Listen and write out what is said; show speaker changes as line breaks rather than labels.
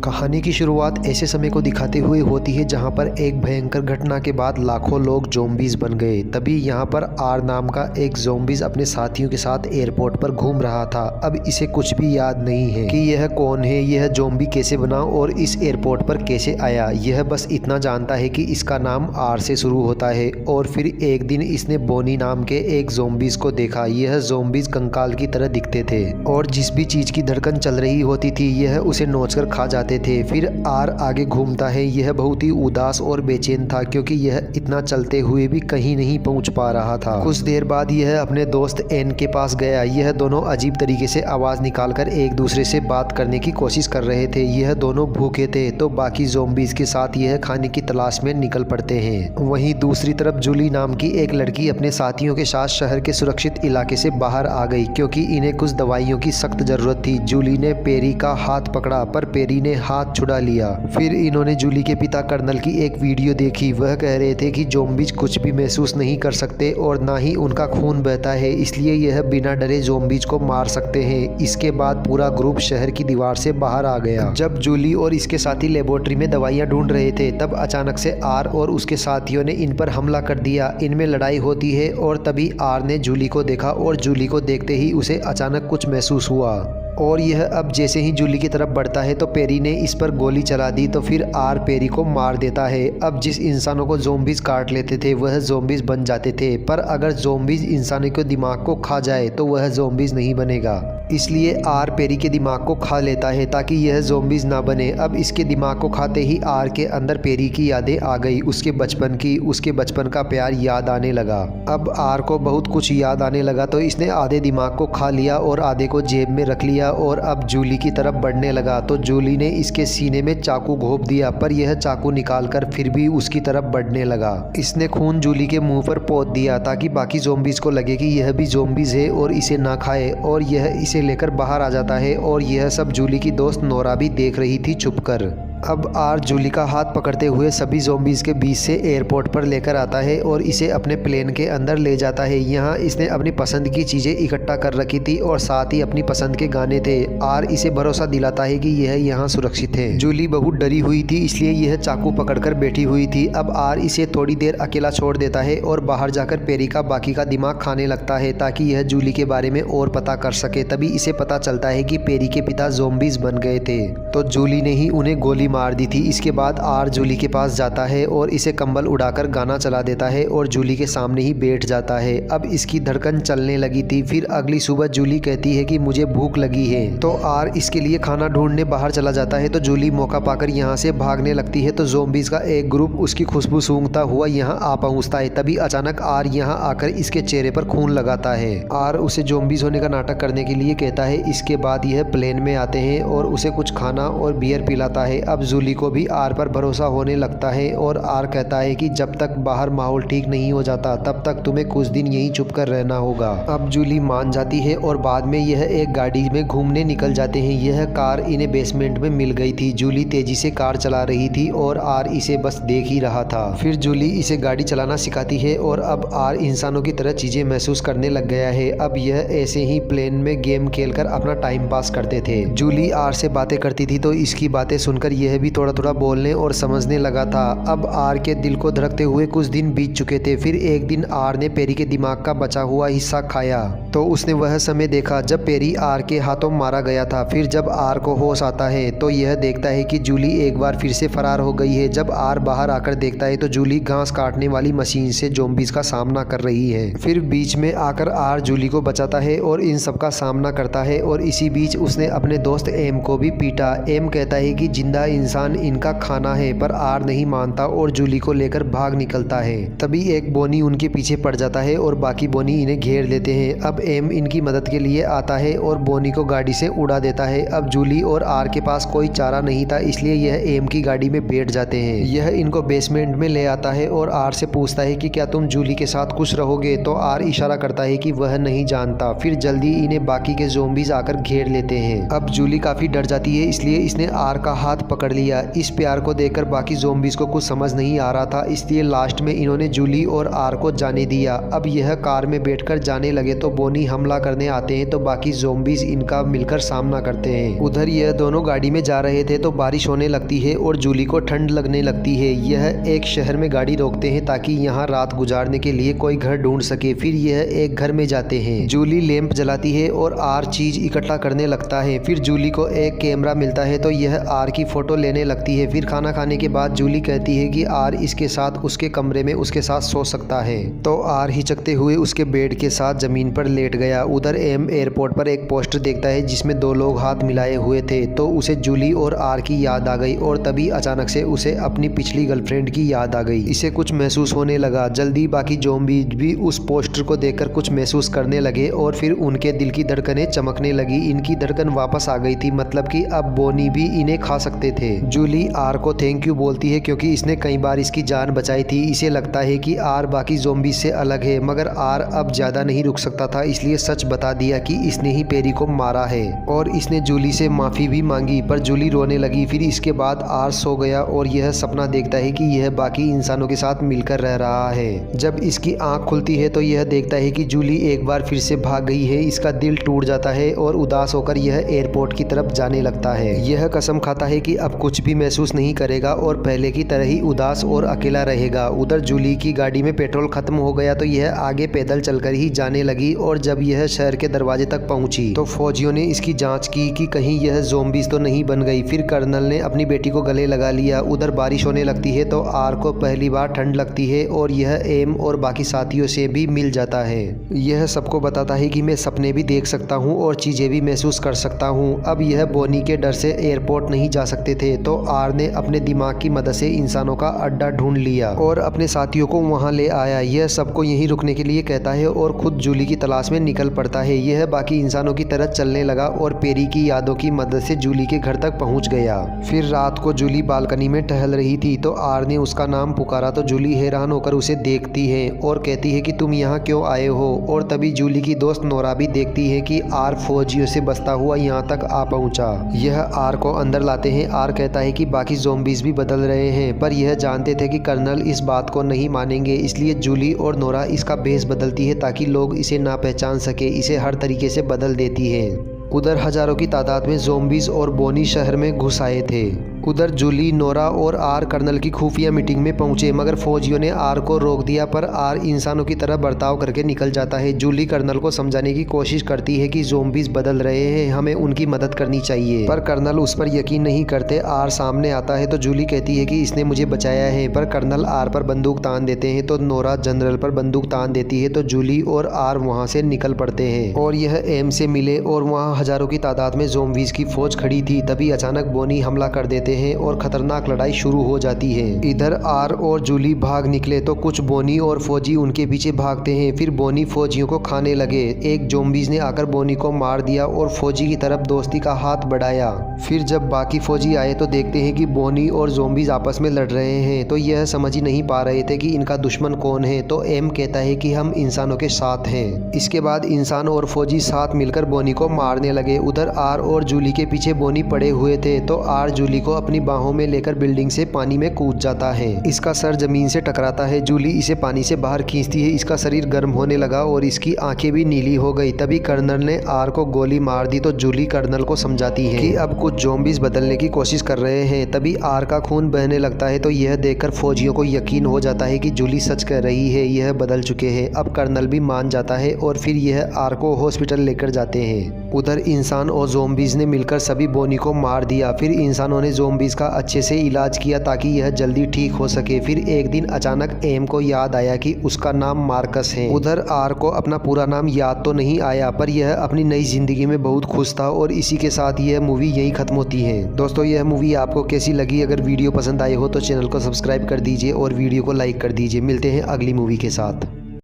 कहानी की शुरुआत ऐसे समय को दिखाते हुए होती है जहां पर एक भयंकर घटना के बाद लाखों लोग ज़ॉम्बीज़ बन गए। तभी यहां पर आर नाम का एक ज़ॉम्बीज़ अपने साथियों के साथ एयरपोर्ट पर घूम रहा था। अब इसे कुछ भी याद नहीं है कि यह कौन है, यह ज़ॉम्बी कैसे बना और इस एयरपोर्ट पर कैसे आया। यह बस इतना जानता है कि इसका नाम आर से शुरू होता है। और फिर एक दिन इसने बोनी नाम के एक ज़ॉम्बीज़ को देखा। यह ज़ॉम्बीज़ कंकाल की तरह दिखते थे और जिस भी चीज़ की धड़कन चल रही होती थी यह उसे नोचकर खा जाते थे। फिर आर आगे घूमता है। यह बहुत ही उदास और बेचैन था क्योंकि यह इतना चलते हुए भी कहीं नहीं पहुंच पा रहा था। कुछ देर बाद यह अपने दोस्त एन के पास गया। यह दोनों अजीब तरीके से आवाज निकालकर एक दूसरे से बात करने की कोशिश कर रहे थे। यह दोनों भूखे थे तो बाकी ज़ॉम्बीज़ के साथ यह खाने की तलाश में निकल पड़ते हैं। वहीं दूसरी तरफ जूली नाम की एक लड़की अपने साथियों के साथ शहर के सुरक्षित इलाके से बाहर आ गई क्योंकि इन्हें कुछ दवाइयों की सख्त जरूरत थी। जूली ने पेरी का हाथ पकड़ा पर पेरी ने हाथ छुड़ा लिया। फिर इन्होंने जूली के पिता कर्नल की एक वीडियो देखी। वह कह रहे थे कि ज़ॉम्बीज़ कुछ भी महसूस नहीं कर सकते और ना ही उनका खून बहता है, इसलिए यह बिना डरे ज़ॉम्बीज़ को मार सकते हैं। इसके बाद पूरा ग्रुप शहर की दीवार से बाहर आ गया। जब जूली और इसके साथी लेबोरेटरी में दवाइयां ढूंढ रहे थे तब अचानक से आर और उसके साथियों ने इन पर हमला कर दिया। इनमें लड़ाई होती है और तभी आर ने जूली को देखा और जूली को देखते ही उसे अचानक कुछ महसूस हुआ और यह अब जैसे ही जूली की तरफ बढ़ता है तो पेरी ने इस पर गोली चला दी तो फिर आर पेरी को मार देता है। अब जिस इंसानों को ज़ॉम्बीज़ काट लेते थे वह ज़ॉम्बीज़ बन जाते थे, पर अगर ज़ॉम्बीज़ इंसानों के दिमाग को खा जाए तो वह ज़ॉम्बीज़ नहीं बनेगा। इसलिए आर पेरी के दिमाग को खा लेता है ताकि यह ज़ॉम्बीज़ ना बने। अब इसके दिमाग को खाते ही आर के अंदर पेरी की यादें आ गई, उसके बचपन की, उसके बचपन का प्यार याद आने लगा। अब आर को बहुत कुछ याद आने लगा तो इसने आधे दिमाग को खा लिया और आधे को जेब में रख लिया और अब जूली की तरफ बढ़ने लगा तो जूली ने इसके सीने में चाकू घोंप दिया, पर यह चाकू निकालकर फिर भी उसकी तरफ बढ़ने लगा। इसने खून जूली के मुंह पर पोंछ दिया ताकि बाकी ज़ॉम्बीज़ को लगे कि यह भी ज़ॉम्बीज़ है और इसे ना खाए, और यह इसे लेकर बाहर आ जाता है। और यह सब जूली की दोस्त नोरा भी देख रही थी छुपकर। अब आर जूली का हाथ पकड़ते हुए सभी ज़ॉम्बीज़ के बीच से एयरपोर्ट पर लेकर आता है और इसे अपने प्लेन के अंदर ले जाता है। यहाँ इसने अपनी पसंद की चीज़ें इकट्ठा कर रखी थी और साथ ही अपनी पसंद के गाने थे। आर इसे भरोसा दिलाता है कि यह यहाँ सुरक्षित है। जूली बहुत डरी हुई थी इसलिए यह चाकू पकड़कर बैठी हुई थी। अब आर इसे थोड़ी देर अकेला छोड़ देता है और बाहर जाकर पेरी का बाकी का दिमाग खाने लगता है ताकि यह जूली के बारे में और पता कर सके। तभी इसे पता चलता है कि पेरी के पिता ज़ॉम्बीज़ बन गए थे तो जूली ने ही उन्हें गोली मार दी थी। इसके बाद आर जूली के पास जाता है और इसे कंबल उड़ाकर गाना चला देता है और जूली के सामने ही बैठ जाता है। अब इसकी धड़कन चलने लगी थी। फिर अगली सुबह जूली कहती है कि मुझे भूख लगी है तो आर इसके लिए खाना ढूंढने बाहर चला जाता है तो जूली मौका पाकर यहाँ से भागने लगती है तो ज़ॉम्बीज़ का एक ग्रुप उसकी खुशबू सूंघता हुआ यहाँ आ पहुँचता है। तभी अचानक आर यहाँ आकर इसके चेहरे पर खून लगाता है। आर उसे ज़ॉम्बीज़ होने का नाटक करने के लिए कहता है। इसके बाद यह प्लेन में आते हैं और उसे कुछ खाना और बियर पिलाता है। अब जूली को भी आर पर भरोसा होने लगता है और आर कहता है कि जब तक बाहर माहौल ठीक नहीं हो जाता तब तक तुम्हें कुछ दिन यहीं छुप कर रहना होगा। अब जूली मान जाती है और बाद में यह एक गाड़ी में घूमने निकल जाते हैं। यह कार इन्हें बेसमेंट में मिल गई थी। जूली तेजी से कार चला रही थी और आर इसे बस देख ही रहा था। फिर जूली इसे गाड़ी चलाना सिखाती है और अब आर इंसानों की तरह चीजें महसूस करने लग गया है। अब यह ऐसे ही प्लेन में गेम खेलकर अपना टाइम पास करते थे। जूली आर से बातें करती थी तो इसकी बातें सुनकर यह भी थोड़ा थोड़ा बोलने और समझने लगा था। अब आर के दिल को धड़कते हुए कुछ दिन बीत चुके थे। फिर एक दिन आर ने पेरी के दिमाग का बचा हुआ हिस्सा खाया तो उसने वह समय देखा जब पेरी आर के हाथों मारा गया था। फिर जब आर को होश आता है तो यह देखता है कि जूली एक बार फिर से फरार हो गई है। जब आर बाहर आकर देखता है तो जूली घास काटने वाली मशीन से ज़ॉम्बीज़ का सामना कर रही है। फिर बीच में आकर आर जूली को बचाता है और इन सब का सामना करता है और इसी बीच उसने अपने दोस्त एम को भी पीटा। एम कहता है कि जिंदा इंसान इनका खाना है, पर आर नहीं मानता और जूली को लेकर भाग निकलता है। तभी एक बोनी उनके पीछे पड़ जाता है और बाकी बोनी इन्हें घेर लेते हैं। अब एम इनकी मदद के लिए आता है और बोनी को गाड़ी से उड़ा देता है। अब जूली और आर के पास कोई चारा नहीं था इसलिए यह एम की गाड़ी में बैठ जाते हैं। यह इनको बेसमेंट में ले आता है और आर से पूछता है कि क्या तुम जूली के साथ खुश रहोगे, तो आर इशारा करता है कि वह नहीं जानता। फिर जल्दी इन्हें बाकी के ज़ॉम्बीज़ आकर घेर लेते हैं। अब जूली काफ़ी डर जाती है इसलिए इसने आर का हाथ पकड़ कर लिया। इस प्यार को देखकर बाकी ज़ॉम्बीज़ को कुछ समझ नहीं आ रहा था, इसलिए लास्ट में इन्होंने जूली और आर को जाने दिया। अब यह कार में बैठकर जाने लगे तो बोनी हमला करने आते हैं, तो बाकी ज़ॉम्बीज़ इनका मिलकर सामना करते हैं। उधर यह दोनों गाड़ी में जा रहे थे तो बारिश होने लगती है और जूली को ठंड लगने लगती है। यह एक शहर में गाड़ी रोकते हैं ताकि यहाँ रात गुजारने के लिए कोई घर ढूंढ सके। फिर यह एक घर में जाते हैं। जूली लैंप जलाती है और आर चीज इकट्ठा करने लगता है। फिर जूली को एक कैमरा मिलता है तो यह आर की फोटो लेने लगती है। फिर खाना खाने के बाद जूली कहती है कि आर इसके साथ उसके कमरे में उसके साथ सो सकता है, तो आर हिचकते हुए उसके बेड के साथ जमीन पर लेट गया। उधर एम एयरपोर्ट पर एक पोस्टर देखता है जिसमें दो लोग हाथ मिलाए हुए थे, तो उसे जूली और आर की याद आ गई और तभी अचानक से उसे अपनी पिछली गर्लफ्रेंड की याद आ गई। इसे कुछ महसूस होने लगा। जल्दी बाकी ज़ॉम्बीज़ भी उस पोस्टर को देखकर कुछ महसूस करने लगे और फिर उनके दिल की धड़कनें चमकने लगी। इनकी धड़कन वापस आ गई थी, मतलब कि अब बोनी भी इन्हें खा सकते थे। जूली आर को थैंक यू बोलती है क्योंकि इसने कई बार इसकी जान बचाई थी। इसे लगता है कि आर बाकी ज़ॉम्बीज़ से अलग है, मगर आर अब ज़्यादा नहीं रुक सकता था, इसलिए सच बता दिया कि इसने ही पेरी को मारा है और इसने जूली से माफ़ी भी मांगी, पर जूली रोने लगी। फिर इसके बाद आर सो गया और यह सपना देखता है कि यह बाकी इंसानों के साथ मिलकर रह रहा है। जब इसकी आंख खुलती है तो यह देखता है कि जूली एक बार फिर से भाग गई है। इसका दिल टूट जाता है और उदास होकर यह एयरपोर्ट की तरफ जाने लगता है। यह कसम खाता है कि अब कुछ भी महसूस नहीं करेगा और पहले की तरह ही उदास और अकेला रहेगा। उधर जूली की गाड़ी में पेट्रोल खत्म हो गया तो यह आगे पैदल चलकर ही जाने लगी और जब यह शहर के दरवाजे तक पहुंची तो फौजियों ने इसकी जांच की कि कहीं यह ज़ॉम्बीज़ तो नहीं बन गई। फिर कर्नल ने अपनी बेटी को गले लगा लिया। उधर बारिश होने लगती है तो आर को पहली बार ठंड लगती है और यह एम और बाकी साथियों से भी मिल जाता है। यह सबको बताता है कि मैं सपने भी देख सकता हूँ और चीज़ें भी महसूस कर सकता हूँ। अब यह बोनी के डर से एयरपोर्ट नहीं जा सकते थे, तो आर ने अपने दिमाग की मदद से इंसानों का अड्डा ढूंढ लिया और अपने साथियों को वहाँ ले आया। यह सबको यहीं रुकने के लिए कहता है और खुद जूली की तलाश में निकल पड़ता है। यह बाकी इंसानों की तरह चलने लगा और पेरी की यादों की मदद से जूली के घर तक पहुँच गया। फिर रात को जूली बालकनी में टहल रही थी तो आर ने उसका नाम पुकारा तो जूली हैरान होकर उसे देखती है और कहती है कि तुम यहाँ क्यों आए हो। और तभी जूली की दोस्त नोरा भी देखती है कि आर फौजियों से बचता हुआ यहाँ तक आ पहुँचा। यह आर को अंदर लाते हैं। आर कहता है कि बाकी ज़ॉम्बीज़ भी बदल रहे हैं, पर यह जानते थे कि कर्नल इस बात को नहीं मानेंगे, इसलिए जूली और नोरा इसका भेष बदलती है ताकि लोग इसे ना पहचान सके। इसे हर तरीके से बदल देती है। उधर हजारों की तादाद में ज़ॉम्बीज़ और बोनी शहर में घुस आए थे। उधर जूली, नोरा और आर कर्नल की खुफिया मीटिंग में पहुंचे, मगर फौजियों ने आर को रोक दिया, पर आर इंसानों की तरह बर्ताव करके निकल जाता है। जूली कर्नल को समझाने की कोशिश करती है कि ज़ॉम्बीज़ बदल रहे हैं, हमें उनकी मदद करनी चाहिए, पर कर्नल उस पर यकीन नहीं करते। आर सामने आता है तो जूली कहती है कि इसने मुझे बचाया है, पर कर्नल आर पर बंदूक तान देते हैं तो नोरा जनरल पर बंदूक तान देती है, तो जूली और आर वहाँ से निकल पड़ते हैं और यह एम से मिले और वहाँ हजारों की तादाद में ज़ॉम्बीज़ की फौज खड़ी थी। तभी अचानक बोनी हमला कर देते हैं और खतरनाक लड़ाई शुरू हो जाती है। इधर आर और जूली भाग निकले तो कुछ बोनी और फौजी उनके पीछे भागते हैं। फिर बोनी फौजियों को खाने लगे। एक ज़ॉम्बीज़ ने आकर बोनी को मार दिया और फौजी की तरफ दोस्ती का हाथ बढ़ाया। फिर जब बाकी फौजी आए तो देखते हैं कि बोनी और ज़ॉम्बीज़ आपस में लड़ रहे हैं, तो यह समझ ही नहीं पा रहे थे कि इनका दुश्मन कौन है। तो एम कहता है कि हम इंसानों के साथ हैं। इसके बाद इंसान और फौजी साथ मिलकर बोनी को मारने लगे। उधर आर और जूली के पीछे बोनी पड़े हुए थे, तो आर जूली को अपनी बाहों में लेकर बिल्डिंग से पानी में कूद जाता है। इसका सर जमीन से टकराता है। जूली इसे पानी से बाहर खींचती है। इसका शरीर गर्म होने लगा और इसकी आंखें भी नीली हो गई। तभी कर्नल ने आर को गोली मार दी, तो जूली कर्नल को समझाती है कि अब कुछ ज़ॉम्बीज़ बदलने की कोशिश कर रहे हैं। तभी आर का खून बहने लगता है, तो यह देखकर फौजियों को यकीन हो जाता है कि जूली सच कह रही है, यह बदल चुके हैं। अब कर्नल भी मान जाता है और फिर यह आर को हॉस्पिटल लेकर जाते हैं। उधर इंसान और ज़ॉम्बीज़ ने मिलकर सभी बोनी को मार दिया। फिर इंसानों ने ज़ॉम्बीज़ का अच्छे से इलाज किया ताकि यह जल्दी ठीक हो सके। फिर एक दिन अचानक एम को याद आया कि उसका नाम मार्कस है। उधर आर को अपना पूरा नाम याद तो नहीं आया, पर यह अपनी नई ज़िंदगी में बहुत खुश था। और इसी के साथ यह मूवी यहीं ख़त्म होती है। दोस्तों, यह मूवी आपको कैसी लगी? अगर वीडियो पसंद आए हो तो चैनल को सब्सक्राइब कर दीजिए और वीडियो को लाइक कर दीजिए। मिलते हैं अगली मूवी के साथ।